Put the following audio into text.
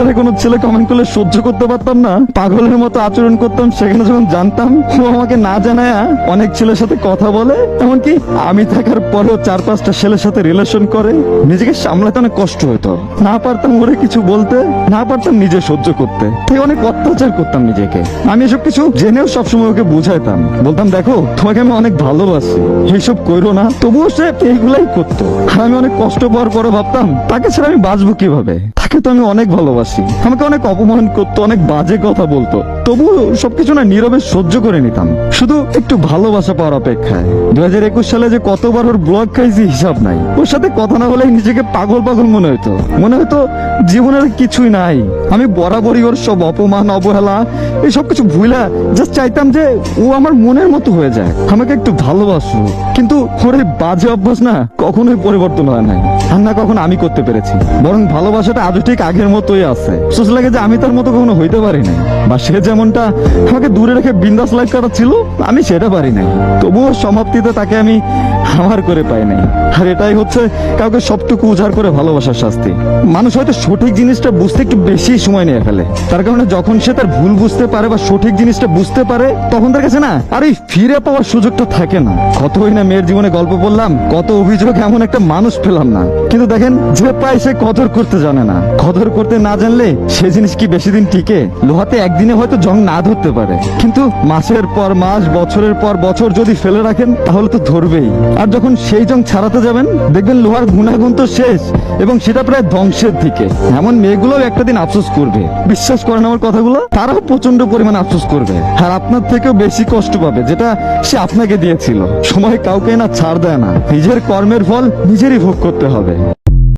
স্ন্যাপচ্যাটে কোনো ছেলে কমেন্ট করলে সহ্য করতে পারতাম না, পাগলের মতো আচরণ করতাম। সেখানে যখন জানতাম ও আমাকে না জানায় অনেক ছেলের সাথে কথা বলে, এমনকি আমি থাকার পরেও 4-5টা ছেলের সাথে রিলেশন করে, নিজেকে সামলাতে অনেক কষ্ট হতো। না পারতাম ওরে কিছু বলতে, না পারতাম নিজে সহ্য করতে, তাই অনেক অত্যাচার করতাম নিজেকে। আমি এসব কিছু জেনেও সবসময় ওকে বুঝাইতাম, বলতাম দেখো তোমাকে আমি অনেক ভালোবাসি, এইসব কইরো না। তবুও সে এইগুলাই করতো। আর আমি অনেক কষ্ট পাওয়ার পরে ভাবতাম তাকে ছাড়া আমি বাঁচবো কিভাবে, তাকে তো আমি অনেক ভালোবাসি। আমাকে অনেক অপমান করতো, অনেক বাজে কথা বলতো, তবুও সবকিছু না নীরবে সহ্য করে নিতাম, শুধু একটু ভালোবাসা পাওয়ার অপেক্ষায়। 2021 সালে যে কতবার ওর ব্লগ খাইছি হিসাব নাই। ওর সাথে কথা না বলে নিজেকে পাগল পাগল মনে হতো জীবনের কিছুই নাই। আমি বরাবরই ওর সব অপমান অবহেলা এই সব কিছু ভুলা জাস্ট চাইতাম যে ও আমার মনের মতো হয়ে যায়, আমাকে একটু ভালোবাসো। কিন্তু ওর এই বাজে অভ্যাস না কখনোই পরিবর্তন হয় নাই, আর না কখনো আমি করতে পেরেছি। বরং ভালোবাসাটা আজও ঠিক আগের মতোই আছে। সোচ লাগে যে আমি তার মতো কখনো হইতে পারি নাই, বা সে যেমনটা আমাকে দূরে রেখে বিন্দাস লাইফ কাটাচ্ছিল আমি সেটা পারি নাই। তবুও সমাপ্তিতে তাকে আমি আমার করে পাই নাই। আর এটাই হচ্ছে কাউকে সবটুকু উজাড় করে ভালোবাসার শাস্তি। মানুষ হয়তো সঠিক জিনিসটা বুঝতে একটু বেশি সময় নিয়ে ফেলে, তার কারণে যখন সে তার ভুল বুঝতে পারে বা সঠিক জিনিসটা বুঝতে পারে, তখন তার কাছে না আর এই ফিরে পাওয়ার সুযোগটা থাকে না। কতই না মেয়ের জীবনে গল্প বললাম, কত অভিযোগ, এমন একটা মানুষ পেলাম না। কিন্তু দেখেন যে পায় সে কদর করতে জানে না। কদর করতে না জানলে সে জিনিস কি বেশি দিন টিকে? লোহাতে একদিনে হয়তো জং না ধরতে পারে, কিন্তু মাসের পর মাস, বছরের পর বছর যদি ফেলে রাখেন তাহলে তো ধরবেই। আর যখন সেই জং ছাড়াতে যাবেন দেখবেন লোহার গুণাগুণ তো শেষ এবং সেটা প্রায় ধ্বংসের দিকে। এমন মেয়েগুলোও একটা দিন আফসোস করবে, বিশ্বাস করেন আমার কথাগুলো, তারাও প্রচন্ড পরিমাণ আফসোস করবে। আর আপনার থেকেও বেশি কষ্ট পাবে যেটা সে আপনাকে দিয়েছিল। সময় কাউকে না ছাড় দেয় না, নিজের কর্মের ফল নিজেরই ভোগ করতে হবে।